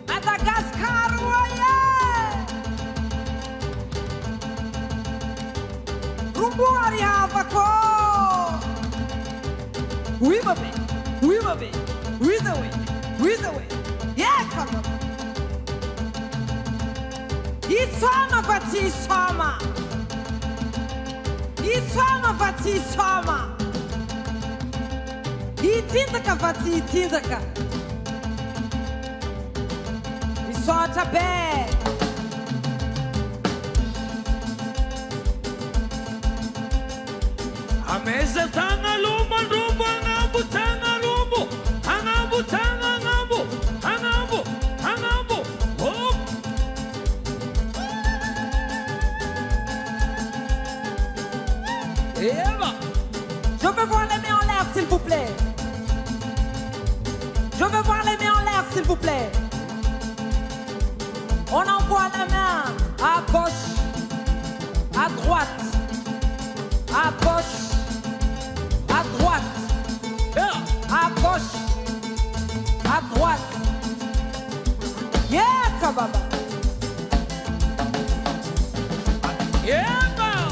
Madagascar, Rumbuari Havako. We baby, we baby, we the way. Yeah, come on. Isama Vati Sama. Isama Vati Sama. Itindaka Vati Itindaka. Isota Bed. Ameza tanga lumbo lumbo angambu tanga lumbo angambu tanga angambu angambu angambu hop. Eva. Je veux voir les mains en l'air s'il vous plaît. Je veux voir les mains en l'air s'il vous plaît. On envoie la main à gauche, à droite, à gauche. À droite, à gauche, à droite. Yeah, Kababa. Yeah, man.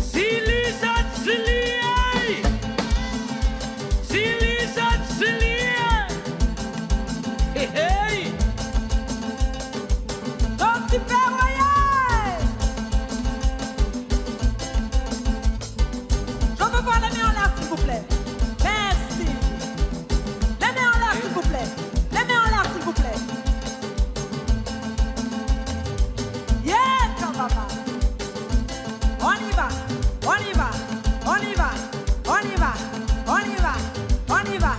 Silisat Silie. Silisat Silie. Hey, hey. Don't you les mains en l'air, s'il vous plaît. Merci. Les mains en l'air, s'il vous plaît. Les mains en l'air, s'il vous plaît. Yeah, Kababa. On y va, on y va, on y va, on y va, on y va, on y va,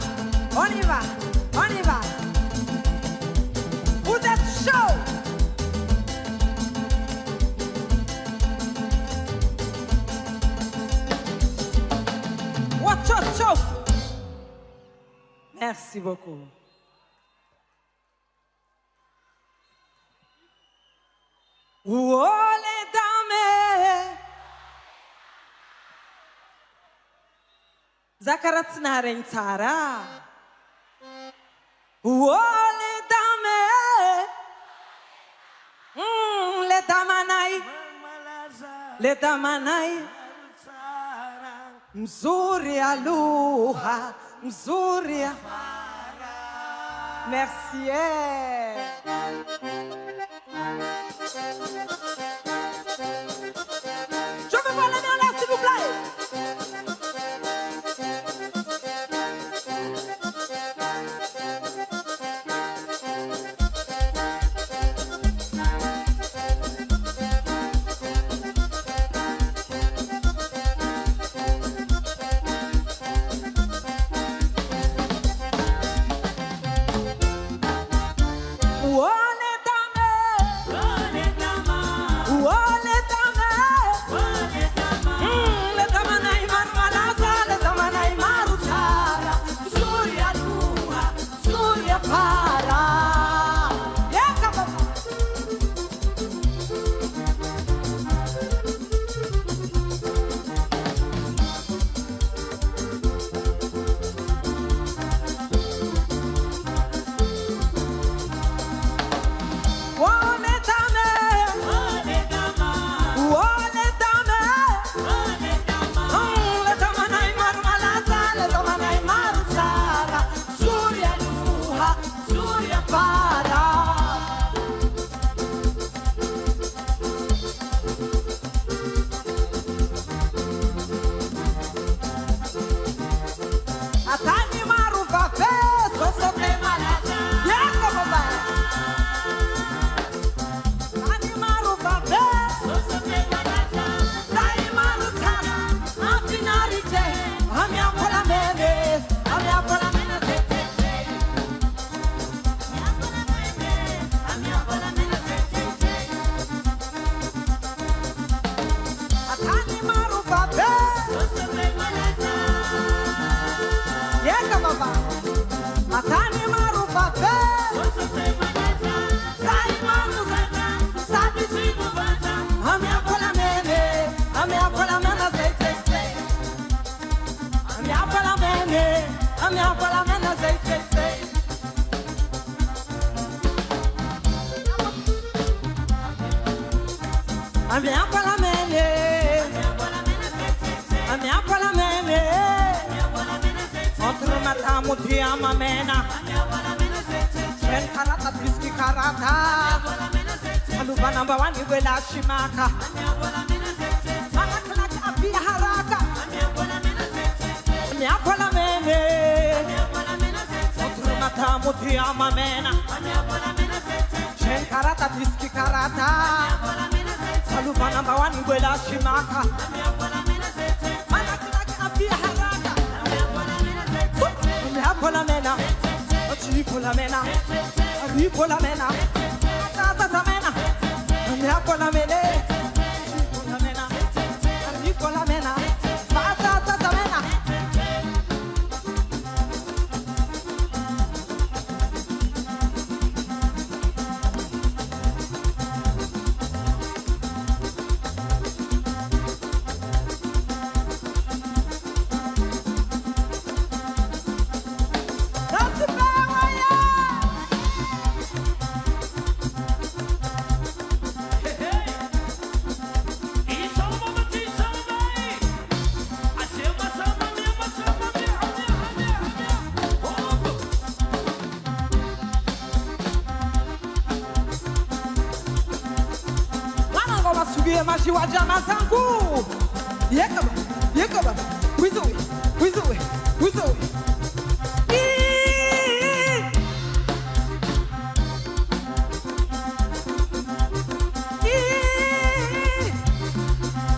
on y va, on y va. Vous êtes chaud. Merci beaucoup. Oh les dames, Zakaratsna Rentara. Oh les dames, les damanai, mzuri aluha. Mzouria. Merci. Je veux voir la main en l'air, s'il vous plaît. I'm Mamena Chen karata biski karata Aluba number one you will shimaka Manakla kapi haraka Nyapola mene Otrumata mutia mamena Chen karata biski karata Aluba number one you will shimaka Manakla kapi haraka Nyapola mena Chipola mena, Ripola mena, Tata mena, Napola mene, Chipola mena, Ripola mena, Tata mena. Mashi wa jama zangu Yekaba Wizui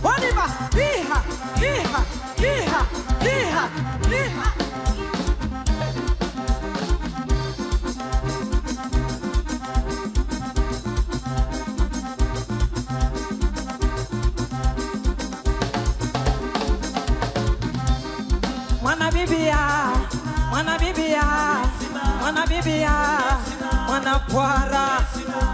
Waniba Iha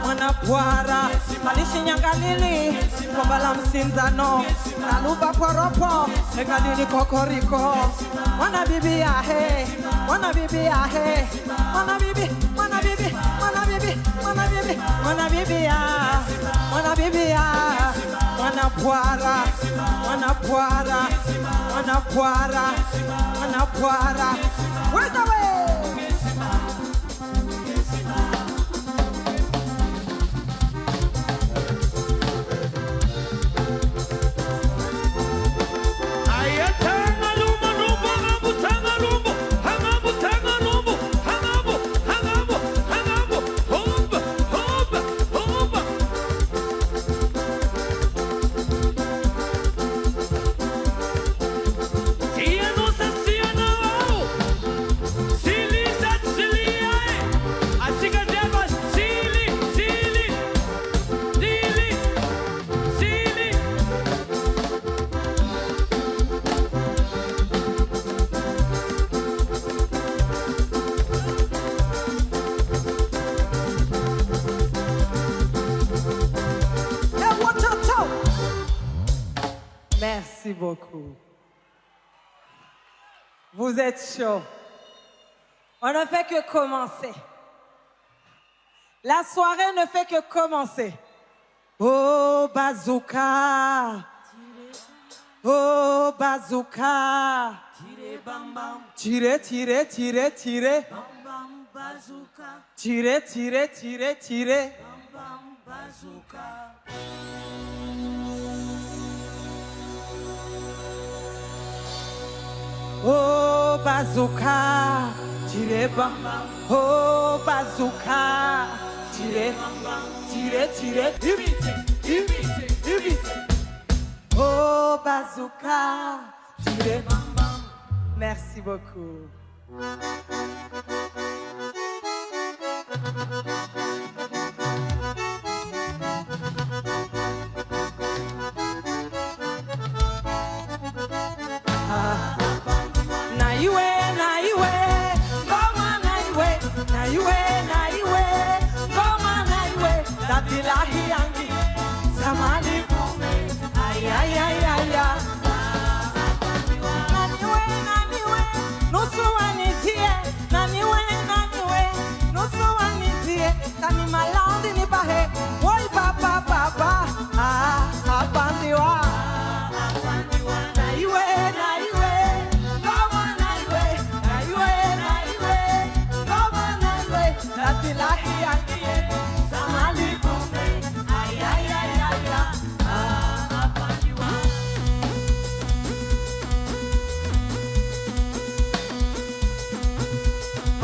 Mwana puara Malishi nyangalili Kombala msinzano Naluba poropo Egalili kokoriko Mwana bibi ya he Mwana bibi ya he Mwana bibi ya Mwana puara Wait away Merci beaucoup. Vous êtes chaud. On ne fait que commencer. La soirée ne fait que commencer. Oh bazooka. Oh bazooka. Tire, tire, tire, tire. Tire, tire, tire, tire. Oh bazooka, tire bam bam. Oh bazooka, tire tire tire. Ibite. Oh bazooka, tire bam bam. Merci beaucoup. Ni malandi ni bahe, woi papa papa,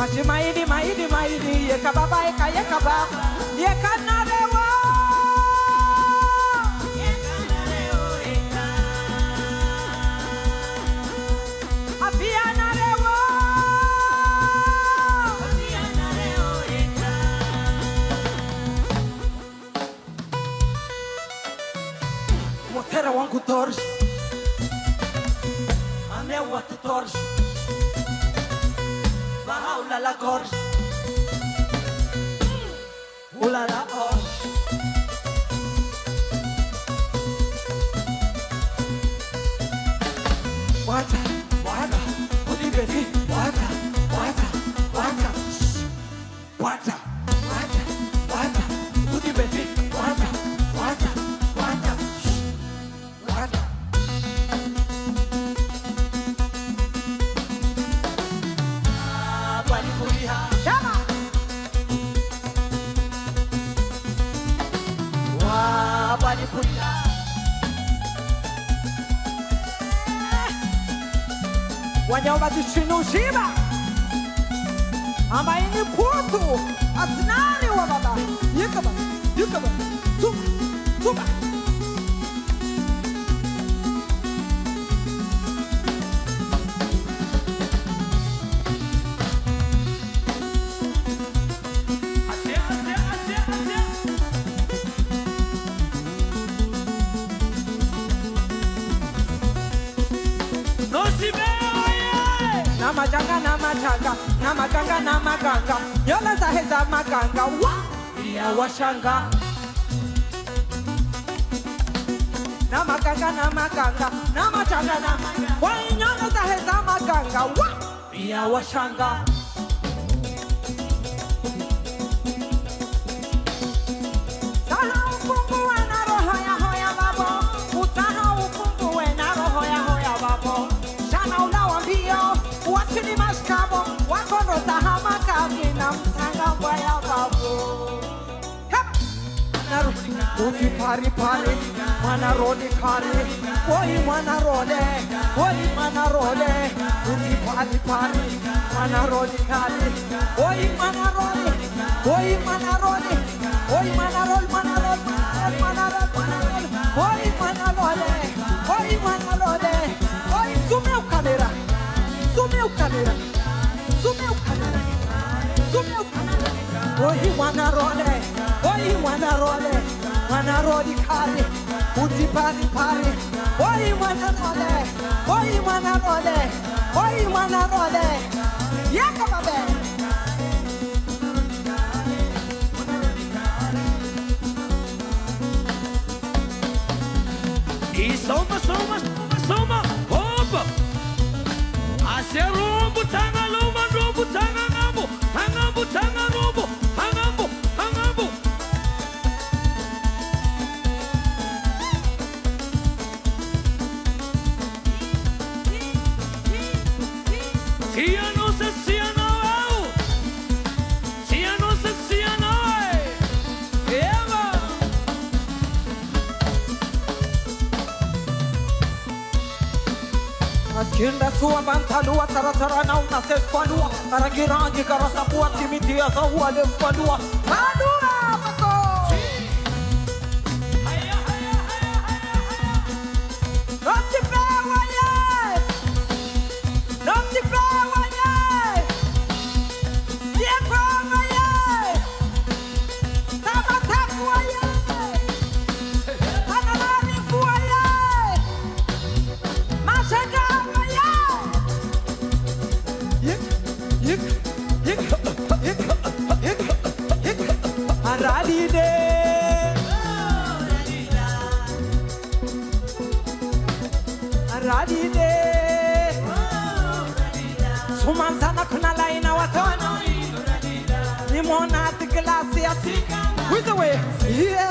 Maidi, maidi, maidi, yekababa, yekaba, yekanarewa. Afianarewa. Motera wangu torch. Ame watu torch. Bahaula la gorge. Ula la orge. Wata, wata, udi beti, wata, wata, wata, wata, wata, wata, udi beti, wata, wata, wata, wata. Wanyama tushinushima ambaye ni kutu asinani wa baba yekaba yekaba tuba tuba Namaganga, namaganga, namaganga, namaganga. Yola zaheza maganga, wa ya washanga. Namaganga, namaganga, namaganga, namaganga. Wa yola zaheza maganga, wa ya washanga. Saha ufungu wena roho ya hoya babo. Utaha ufungu wena roho ya hoya babo. Shana ulawa mbio. Watini maskabo, wakondo tahama kabina mtanga waya babu. Ufi pari pari, mana rode kare, oi mana rode, oi mana rode. Ufi pari pari, mana rode kare, oi mana rode, oi mana rode, oi mana rode, mana rode, mana rode, mana rode, oi mana rode, oi mana rode, oi zoom kamera. Sumeu kamera, sumeu kamera, sumeu kamera. Oi wana rode kare, uti pari pari. Oi wana rode, yaka babe. E soma, opa. Asia rombo tanga loma rombo tanga ngambo tanga rombo hangambo. Siano Eva. Askinda sua bantalua taratara na una sespanua. Aragirangi karasapua timitia saua lempanua. Adua mako. Radide Sumanzana kunala ina watona Nimona tiglasi asika With the way Yeah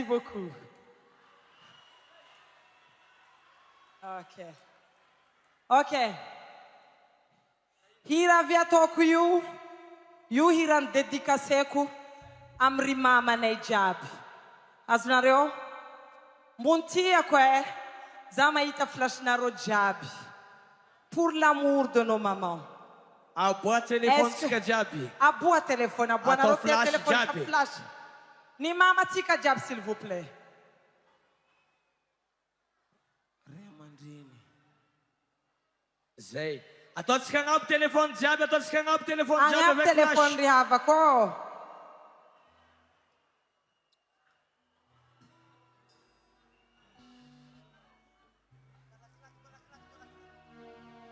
beaucoup. Ok. Hira viatoko yu hiran dedikaseku amri mama na ijabi. Azunareo, montia kwe, zama ita flash na rojabi. Pour l'amour de nos mamans. A boa telefone tika jabi. A boa telefone, a boa Ato na flash telefone jabi. a flash. Ni mama tika jab s'il vous plaît. Remandini. Zay. Ato tika nga telefone jabi, ato tika nga telefone jabi Ang avec telefone flash. rihava ko.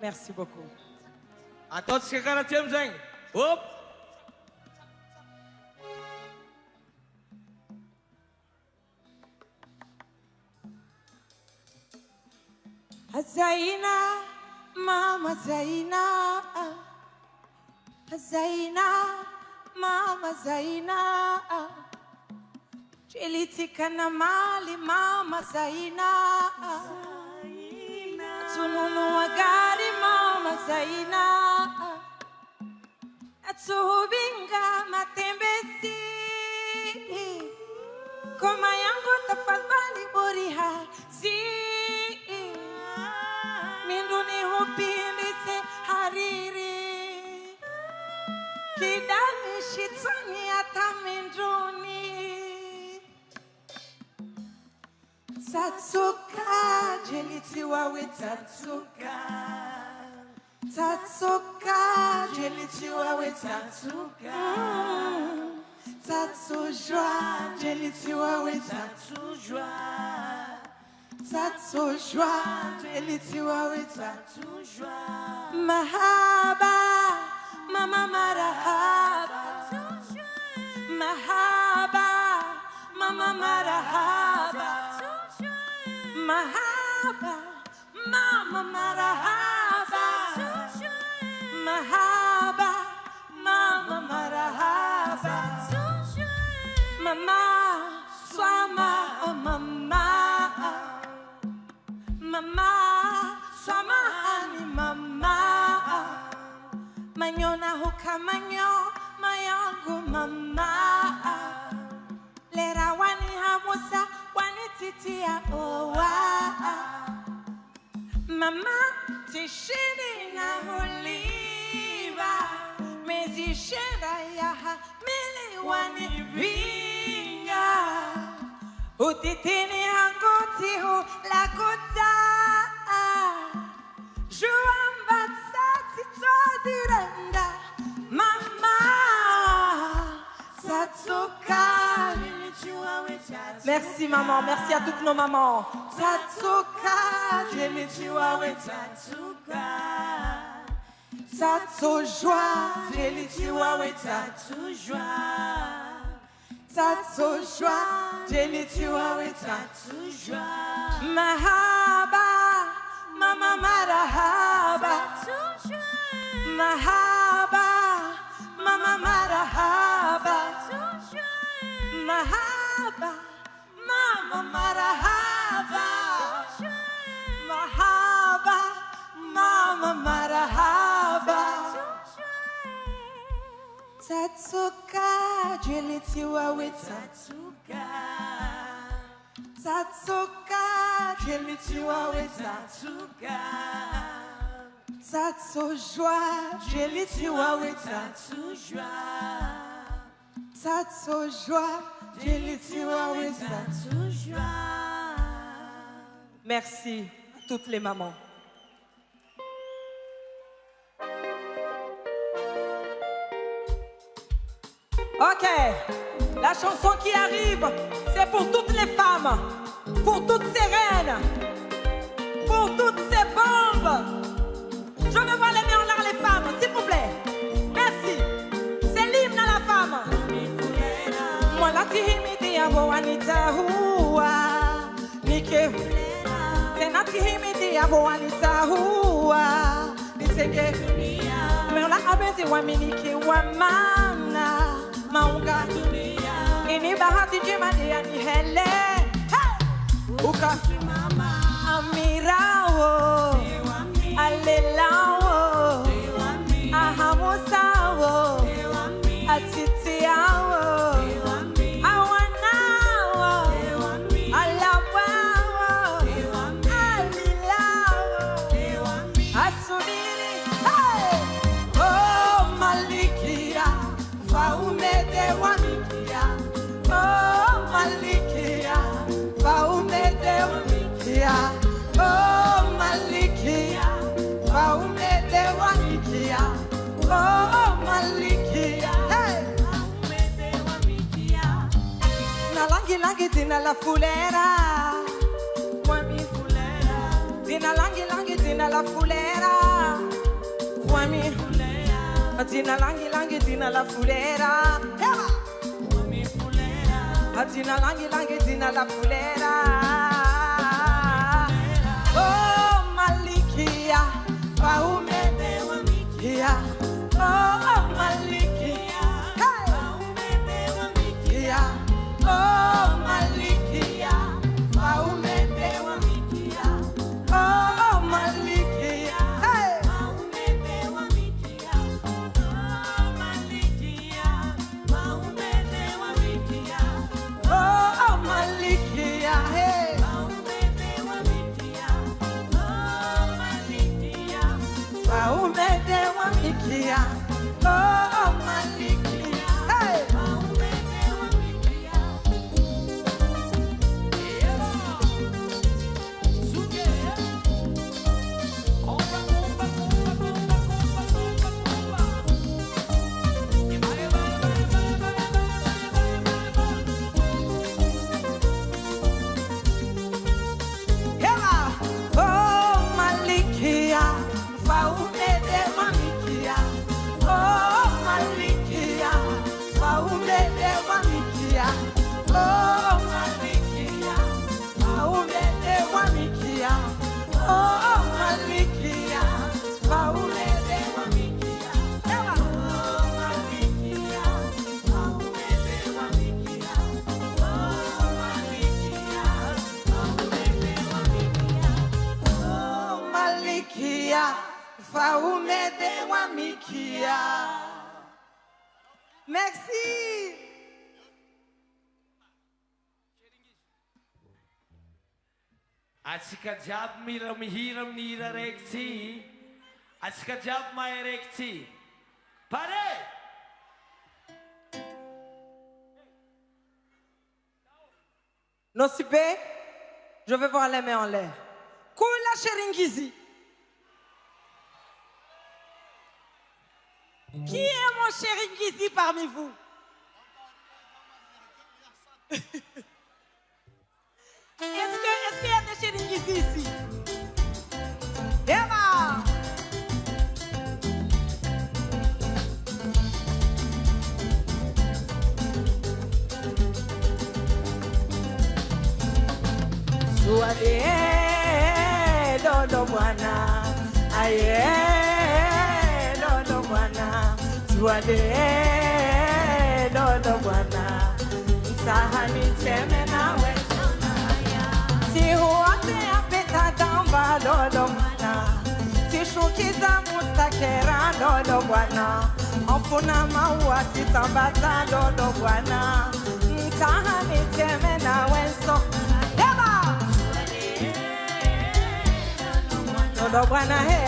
Merci beaucoup. Ato tika nga tem zeng. Hop. Zaina, mama Zaina, Zaina, mama Zaina, Chilitika na mali mama Zaina, tununua gari mama Zaina, atubinga matembezi, koma yangu tafadhali boriha Minduni hupindise hariri Kidani shitani ata minduni Tatsuka jelitiwa we tatsuka Tatsuka jelitiwa we tatsuka Tatsujwa jelitiwa we tatsujwa Tatsu joie, delitiwa we tatsu joie. Mahaba, mama marahaba. Mahaba, mama marahaba. Mahaba, mama marahaba. Mahaba, mama marahaba. Mama, swama, oh mama. Mama, samahani mama Manyona huka manyo, mayangu mama Lera wani hamusa, wani titia owa Mama, tishini na huliva Mezishenda yaha, mili wani vinga Utitini angoti hu lakuta Juamba tsati toziranda Mama Satsuka Merci maman, merci à toutes nos mamans Satsuka Jelitiwa we Tatsuka Tatsu joie Jelitiwa we Tatsu joie Tatsu joie, jelitiwa we tatsu joie. Mahaba, mama marahaba. Mahaba, mama marahaba. Mahaba, mama marahaba. Mahaba, mama marahaba. Tatsuka, jelitiwa we tatsuka. Tatsuka, jelitiwa we tatsuka. Tatsu joie, jelitiwa we tatsu joie. Tatsu joie, jelitiwa we tatsu joie. Merci à toutes les mamans. Ok, la chanson qui arrive, c'est pour toutes les femmes, pour toutes ces reines, pour toutes ces bombes. Je veux voir les mains en l'air les femmes, s'il vous plaît. Merci. C'est l'hymne à la femme. Moi la tihimidi ya wanita huwa nike. Tena tihimidi ya wanita huwa niseke. Meola abezi wa miniki wa mana. Maunga Ini bahati njema dia ni hele. Ukasimama amirawo alelawo ahamusawo atitiawo awanawo alawawo alilawo asubiri. Oh Malikia faumede wamikia. Oh Malikia faumede wamikia. Oh Malikia faumede wamikia. Oh Malikia faumede wamikia. Na langi langi dina la fulera. Wami fulera. Dina langi langi dina la fulera. Wami fulera. Dina langi langi dina la fulera. Wami fulera. Dina langi langi dina la fulera. Oh Malikia faumede wamikia. Oh Malikia faumede wamikia. Oh Malikia faumede wamikia. Oh Malikia faumede wamikia. Oh Malikia faumede wamikia. Oh Malikia faumede wamikia. Oh Malikia faumede wamikia. Oh Malikia faumede wamikia. Oh Malikia faumede wamikia. Oh Malikia faumede wamikia. Oh Malikia faumede wamikia. Oh Malikia faumede wamikia. Oh Malikia faumede wamikia. Oh Malikia faumede wamikia. Oh Malikia faumede wamikia. Merci. Asikajab mihiram nira rekti. Asikajab my rekti. Pare! Nosipe, je veux voir les mains en l'air. Kula Sheringizi. Qui est mon Sheringizi parmi vous? Est-ce qu'il y a des Sheringizi ici? Eva! Suade dodo bwana, aye dodo bwana. Suade dodo bwana, sahani teme nawe sonaya. Si huate apeta damba dodo bwana, si shukiza mustakera dodo bwana. Ofuna maua titambata dodo bwana, sahani teme nawe sonaya. Lodo bwana he,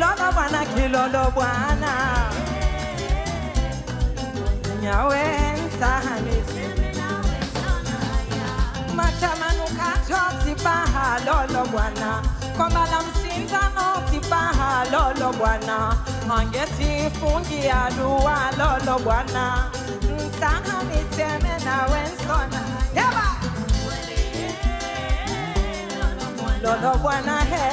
lodo bwana kilolo bwana. Nyawe sahani machamanu kato tipaha lolo bwana. Kombala msinza no tipaha lolo bwana. Angeti fungi aduwa lolo bwana. Sahani teme na wensona. Yaba! Lolo bwana he,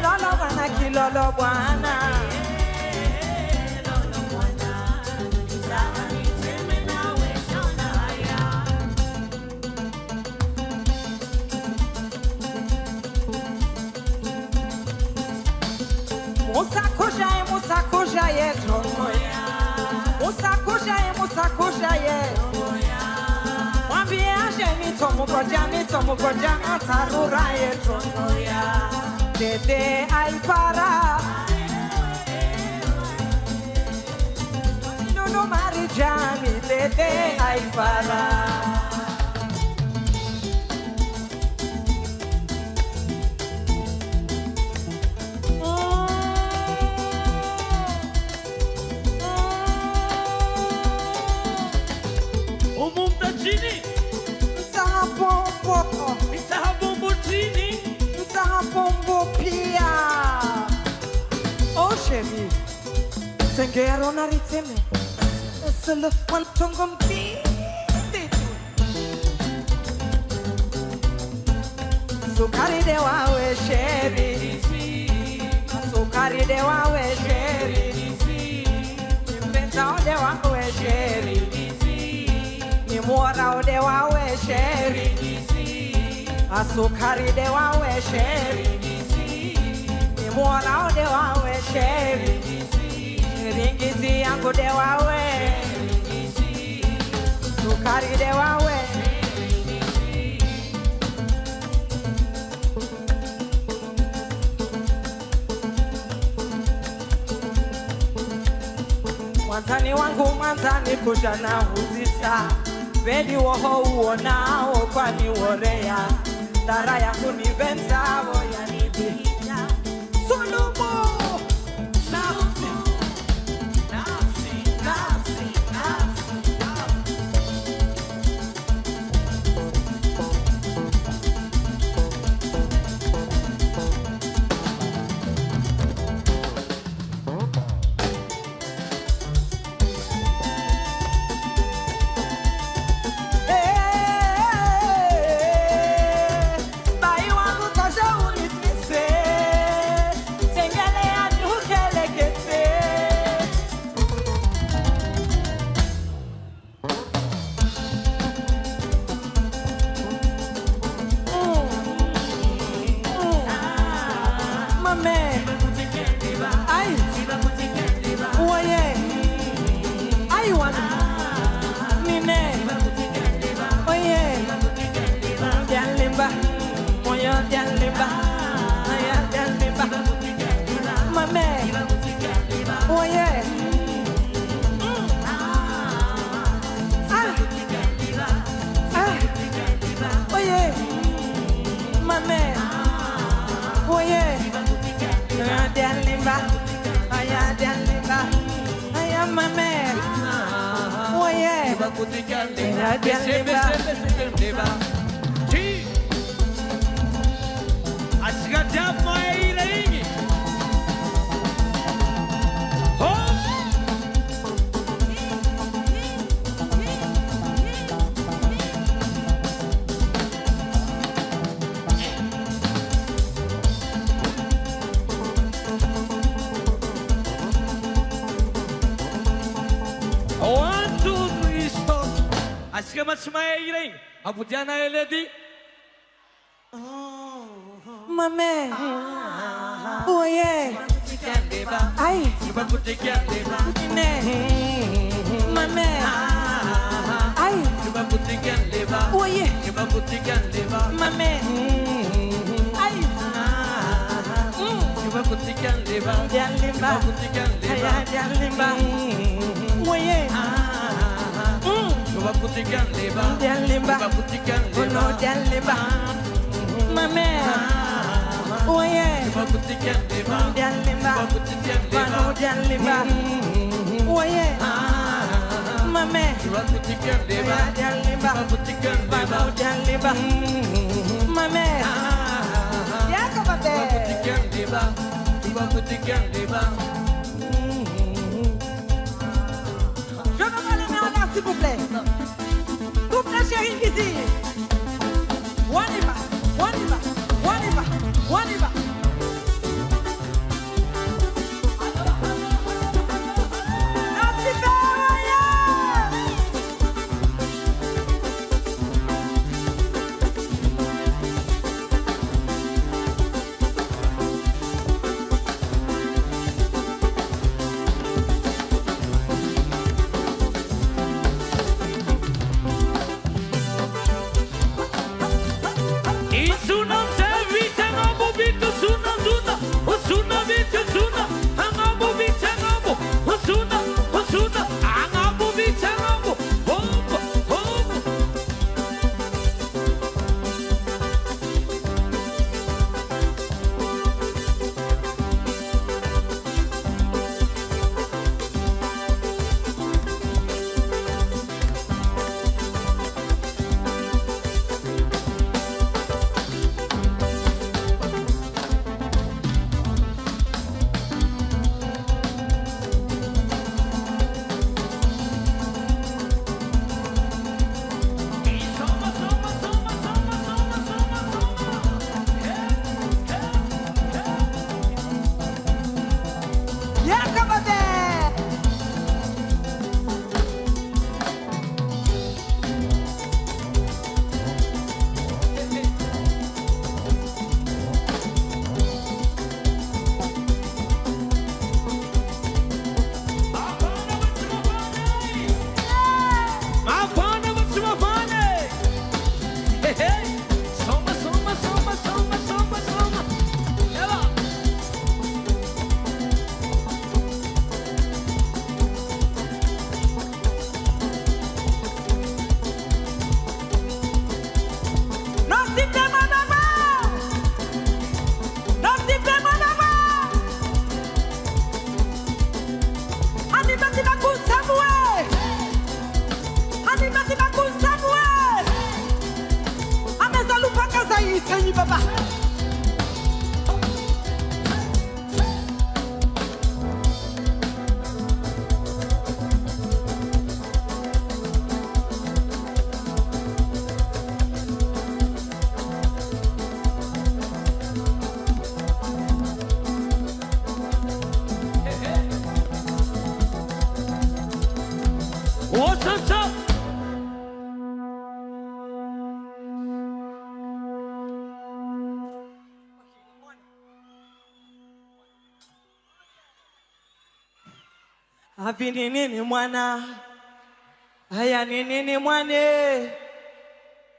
lolo bwana kilolo bwana. Lolo bwana, sahani teme nawe sonaya. Musa kujaye tomoya. Musa Tomu koja Tarura etonoya Dede ay para No Marijani Dede ay para Sengero na riteme Solo wantongom ti Sukari de wawe sheri Sukari de wawe sheri Nimpenda de wawe sheri Nimora de wawe sheri Asukari de wawe sheri Nimora de wawe sheri Ringizi yangu de wawe Sukari de wawe Mwantani wangu mwantani kujana huzisa Vedi woho uonao kwa ni worea Dara yangu ni venza voya ni bihita Sulumu Abujana eledi Mame Oye Ay Ne Mame Ay Oye Mame Ay Jalimba Aya jalimba Oye Jalimba Uno jalimba Mame Oye Jalimba Mano jalimba Oye Mame Jalimba Mano jalimba Mame Yakabate Je veux pas les mains s'il vous plaît. Coupe la chérie ici. On y va, on y va, on y va, on y va. Baba. Hapi ni nini mwana? Haya ni nini mwane?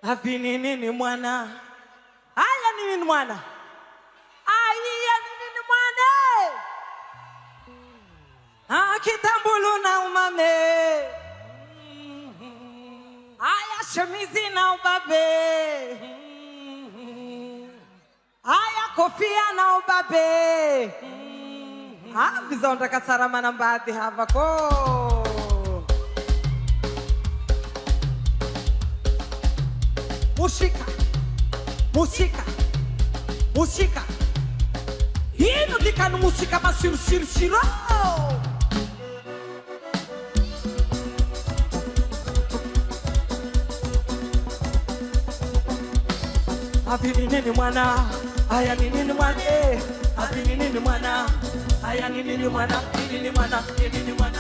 Hapi ni nini mwana? Haya ni nini mwana? Haya ni nini mwane? Kitambulu na umame. Haya shemizi na ubabe. Haya kofia na ubabe. Vizonda kasarama na mbadi hava ko. Musika, musika, musika. Hino dikanu musika masiru siru siru. Hapi ni nini mwana? Haya ni nini mwana? Hapi ni nini mwana? Haya ni nini mwana? Nini mwana? Nini mwana?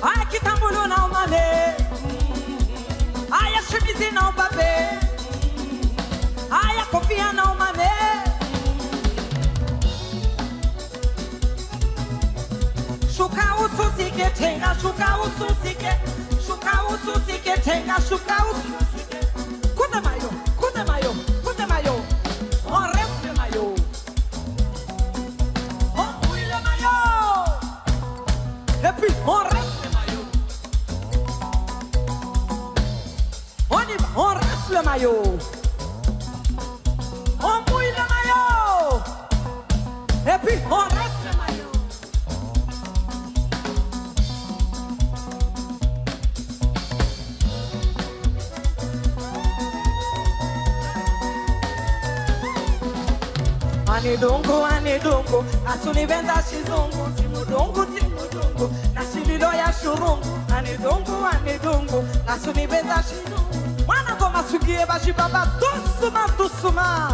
Haya kitambulu na umame. Haya shemizi na ubabe. Haya kofia na umame. Shuka ususike tenga, shuka ususike. Shuka ususike tenga, shuka ususike. Kude mayo, kude mayo, kude mayo. On reste mayo. Et puis on reste le maillot. On y va, on reste le maillot. On mouille le maillot. Et puis on reste le maillot. Anidongo, asunibenda shizungu, timudongo, na shililo ya shurungu. Anidongo, asunibenda shizungu. Mwana goma sugie bashi baba, tusuma, tusuma.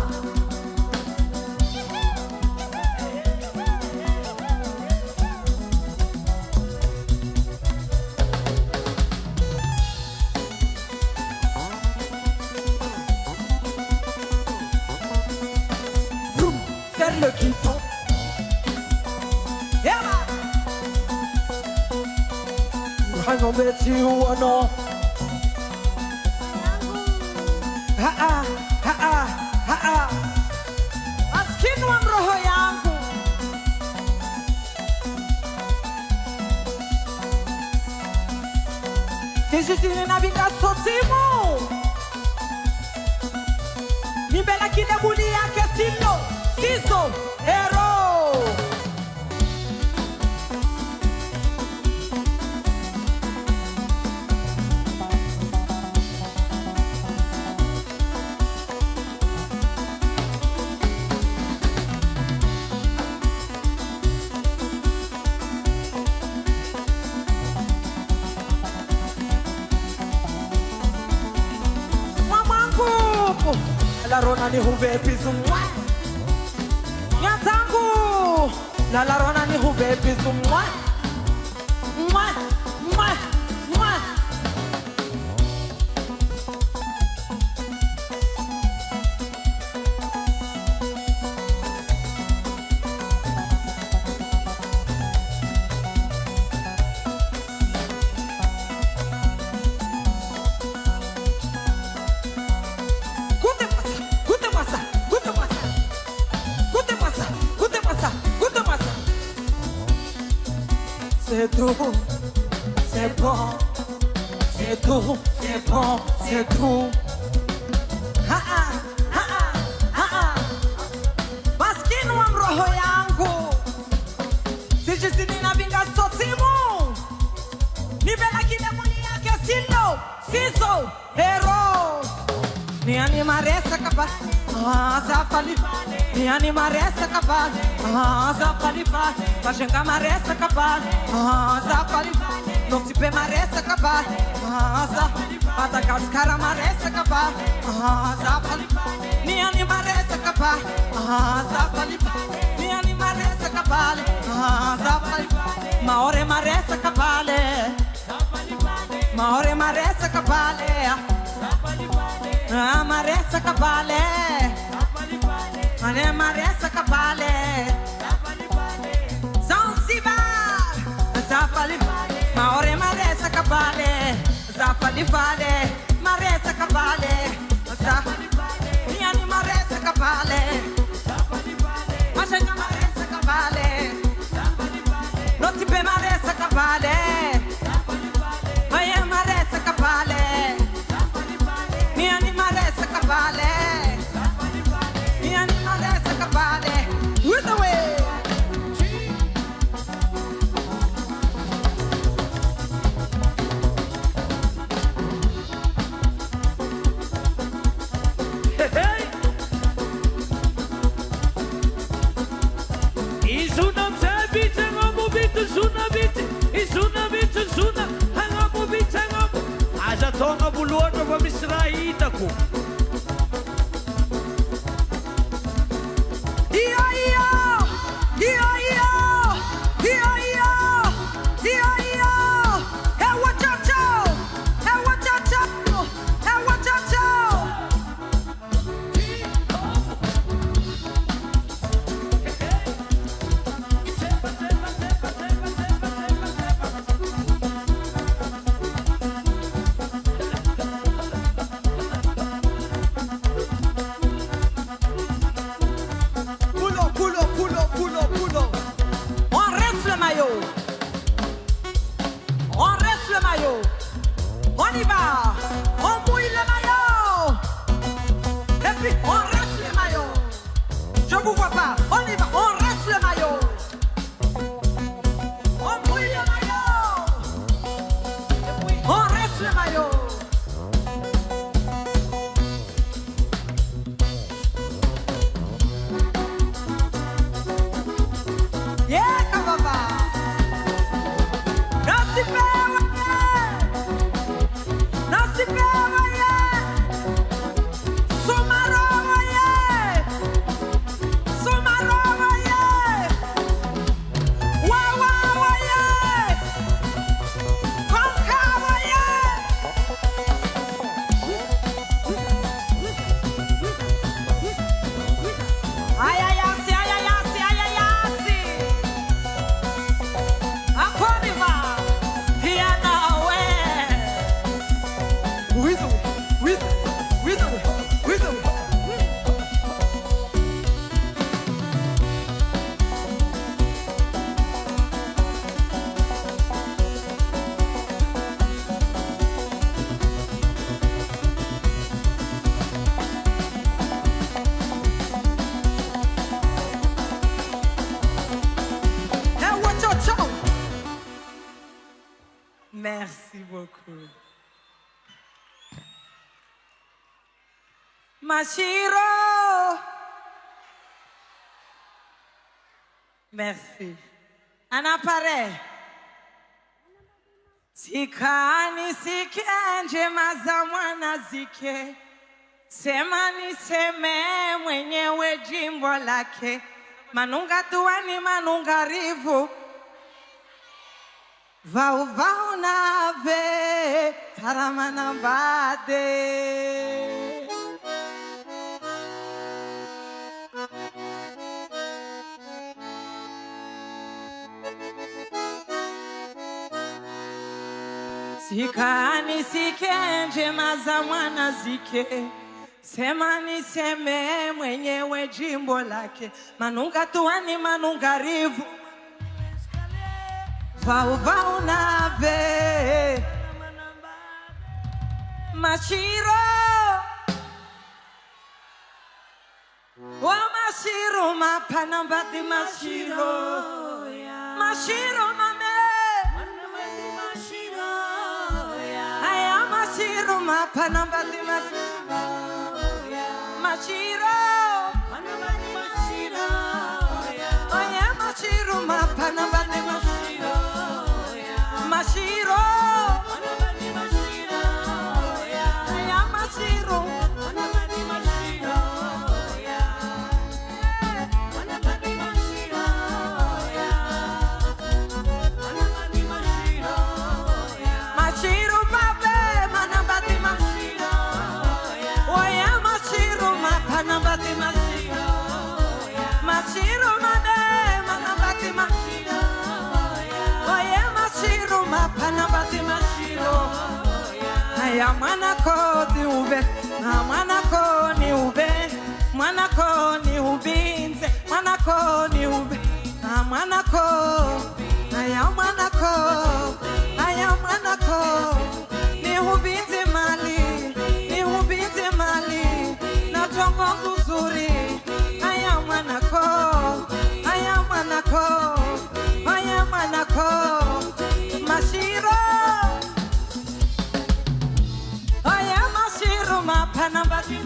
Faire le kiton. Hang on with you or no? Askin wan roho yangu. Sisi na binda sotimu. Nimbela kine buli yake silo. Siso, hero. Mamangu, la rona ni hube pizu. Nyatangu, la rona ni hube pizu. C'est tout, c'est bon, c'est tout, c'est bon, c'est tout. Siso, hero. Niani maresa kapal, zapali. Niani maresa kapal, zapali. Pashenga maresa kapal, zapali. Nosipe maresa kapal, zapali. Madagascar maresa kapal, zapali. Niani maresa kapal, zapali. Niani maresa kapal, zapali. Maore maresa kapal, Maore maresa kapale, maresa kapale, Mane maresa kapale, Zanzibar, Zapali, Maore maresa kapale, Zapali vale, maresa kapale, Zapali, Niani maresa kapale, Mashenga maresa kapale, Nosipe maresa kapale. Maresa kapale, Niani maresa kapale, Niani maresa kapale. With the way. Hey, Izuna mzabiti ngamu bitu zuna biti, Izuna bitu zuna. Aza tonga buluono va misraita ku. On y va, on mouille le maillot. Et puis on reste le maillot. Je vous vois pas, on y va, on reste le maillot. On mouille le maillot. Et puis on reste le maillot. Yeah, kababa. Merci beaucoup. Mashiro. Merci. Anapare. Sikani sikenje mazamwana zike. Sema niseme mwenyewe jimbo lake. Manunga tuani manunga rivu. Vau vau nave taramana bade. Sikani sikenje mazamwana zike. Sema niseme mwenyewe jimbo lake. Manunga tuani manunga rivu. Vau vau nave Mashiro Wa Mashiro mapanambati Mashiro Mashiro mame Aya Mashiro mapana bati mashiro oye mashiro mapana bati mashiro oye mashiro Mwanako ni ube, mwanako ni ube, mwanako ni ubinze, mwanako ni ube, mwanako, aya mwanako, ni ubinze mali, na tongo nzuri, aya mwanako, mashiro. Panambati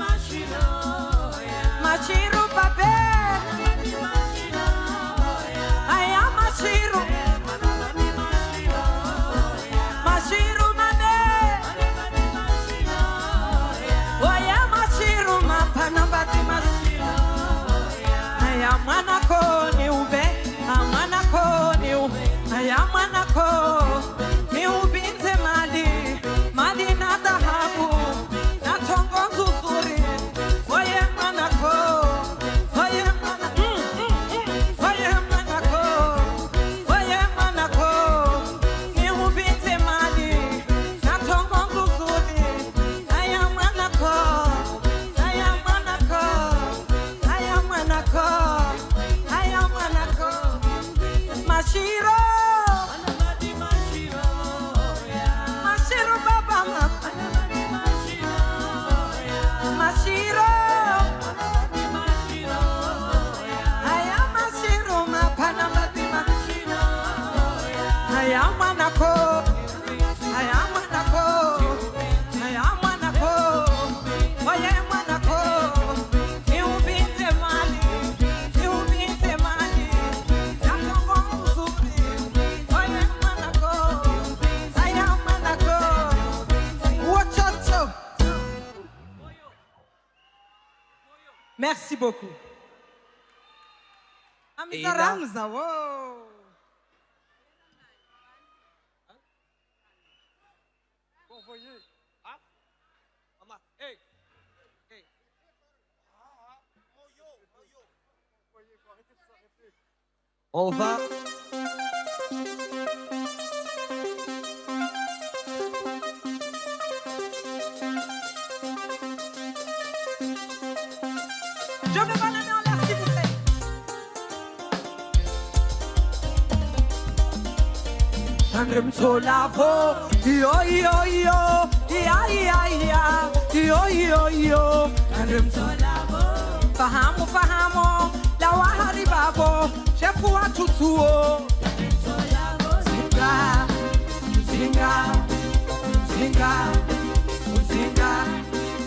Machiru pape Aya Machiru Machiru mane Aya Machiru Panambati Aya manako ni ube Amanako ni ube Aya manako ni ubinze mali Mali na dhahabu Merci beaucoup. Amisa Ramza, wow. On va. Je vais pas l'amener en l'air, s'il vous plaît. Andrem solavo, yo yo yo, ya ya ya, yo yo yo. Andrem solavo, fahamu, la wahari babo, shefu wa tutuo. Andrem solavo, zinga.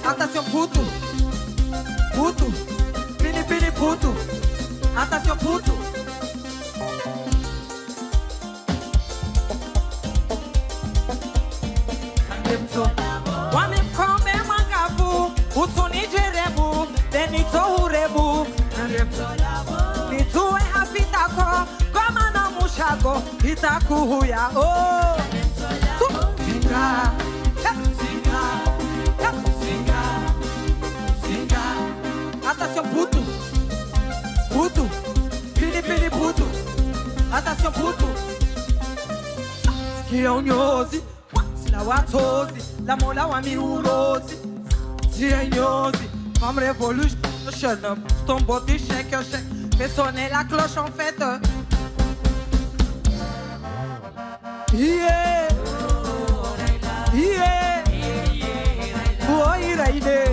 Attention puto. Pini puto. Attention puto. Wame kombe mangabu, usoni jerebu, denito urebu. Nitue hafitako, koma na mushago, itakuhuya oh. Zinga. Attention puto. Pini puto. Attention puto. Skionyozi, la watozi, la mola wa miurozi. Skionyozi, comme révolution, ton body shake. Fais sonner la cloche en fête. Yeah. Oh, iraide.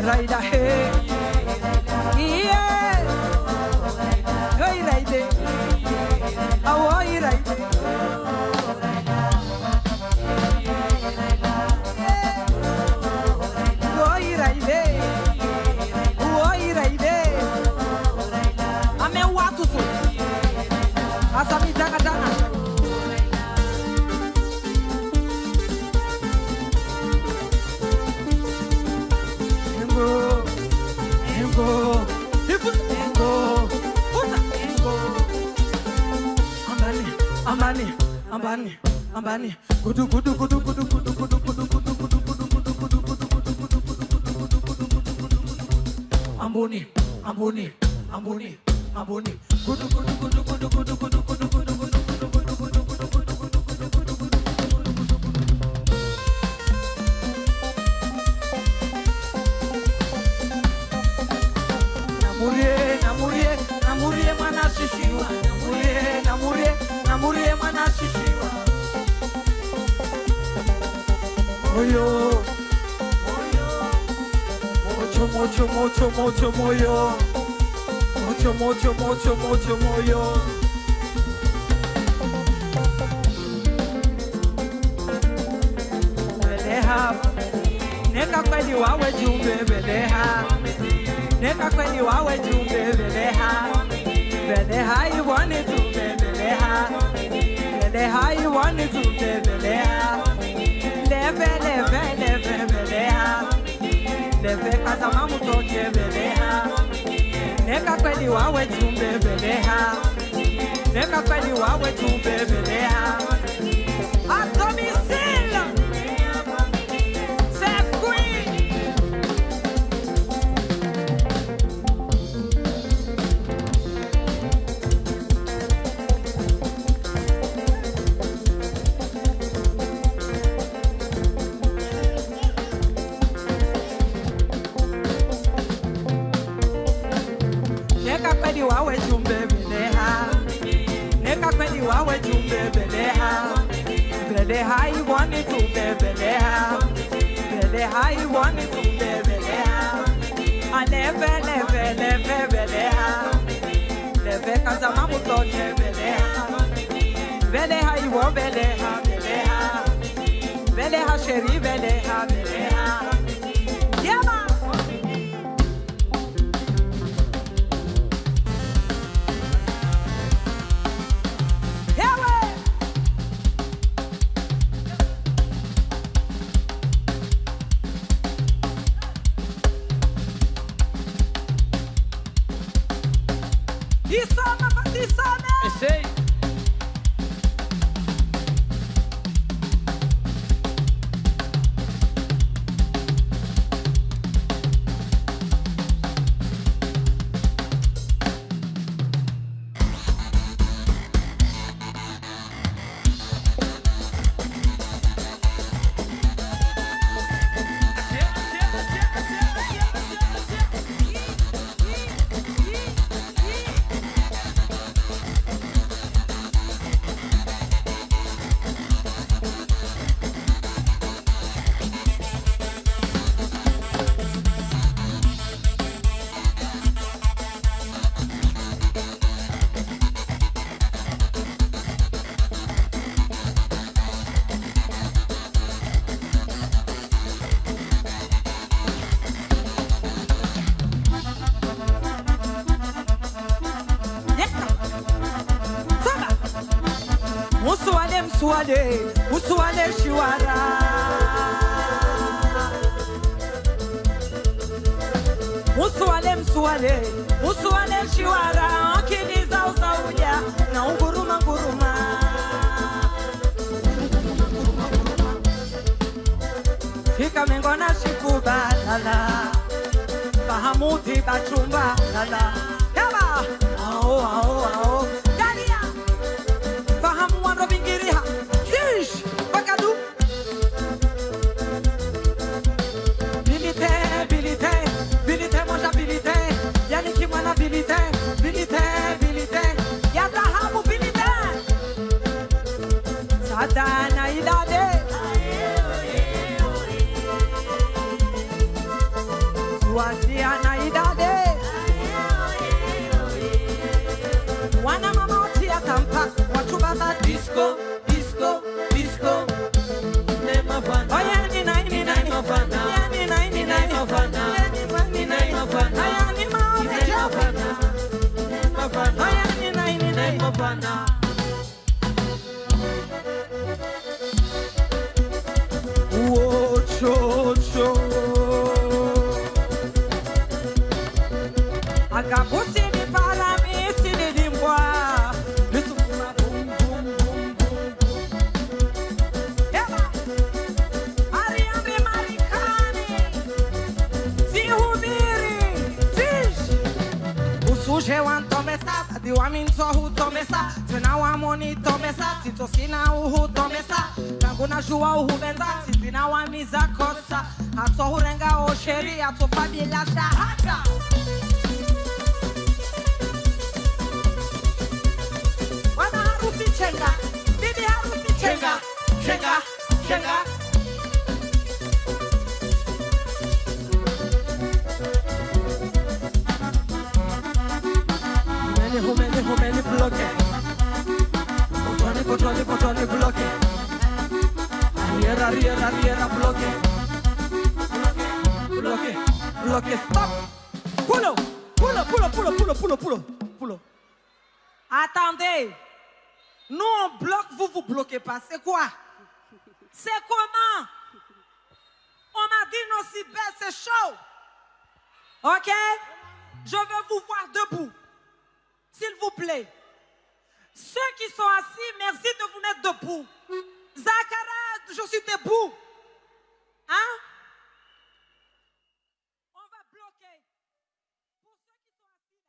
Raida hey, yeah, hey raide, awo ambani gudu gudu gudu gudu gudu gudu gudu gudu gudu ambuni ambuni ambuni ambuni gudu gudu gudu gudu gudu gudu gudu gudu namurie mwana shishiwa namurie mwana shishiwa moyo mocho mocho mocho moyo mocho mocho mocho mocho moyo beleha neka kweli wawe jumbe beleha neka kweli wawe jumbe beleha beleha iwane jumbe beleha beleha iwane jumbe beleha leve leve leve beleha leve kazama mutoke beleha neka kweli wawe jumbe beleha neka kweli wawe jumbe beleha a domicile c'est queen neka kweli wawe jumbe beleha neka kweli wawe jumbe beleha beleha iwane jumbe beleha beleha iwane jumbe beleha aleve leve leve beleha leve kazama mutoke beleha beleha iwo beleha beleha beleha sheri beleha beleha yama Sei. Usuale shiwara Usuale shiwara Akiliza usauja na unguruma nguruma Fika mengona shikuba lala Fahamuti bachumba lala Yaba Ao ao ao Dalia Fahamu wando bingiriha Shish Bakadu Bilite Bilite Bilite moja bilite Yani kimwana bilite Bilite Bilite Yadahamu bilite Sadana idade Suasiana idade Wana mama otia tampa Watu baba disco Disco Disco Nema fana Oya ni nai ni nai Nema fana Oya ni nai ni nai Nema fana Oya ni nai Nema fana Oya ni ma Nema fana Nema fana Oya ni nai ni nai Nema fana Cho cho Agabusi ni para mi sini dimbwa Lisuma bum bum bum bum Diwaminto hutomesa, tena wamoni tomesa, titosina uhutomesa, kanguna jua uhubenza, titina wamiza kosa, hato hurenga osheri, hato fabila shahada. Wana harusi chenga, bibi harusi chenga, chenga, chenga. Humeni bloque. Controle bloque. Arriera bloque. Bloque. Stop. Pulo. Attendez. Nous on bloque, vous bloquez pas. C'est quoi? C'est comment? On m'a dit non si belle, c'est chaud. Ok? Je veux vous voir debout. S'il vous plaît. Ceux qui sont assis, merci de vous mettre debout. Zachara, je suis debout. Hein?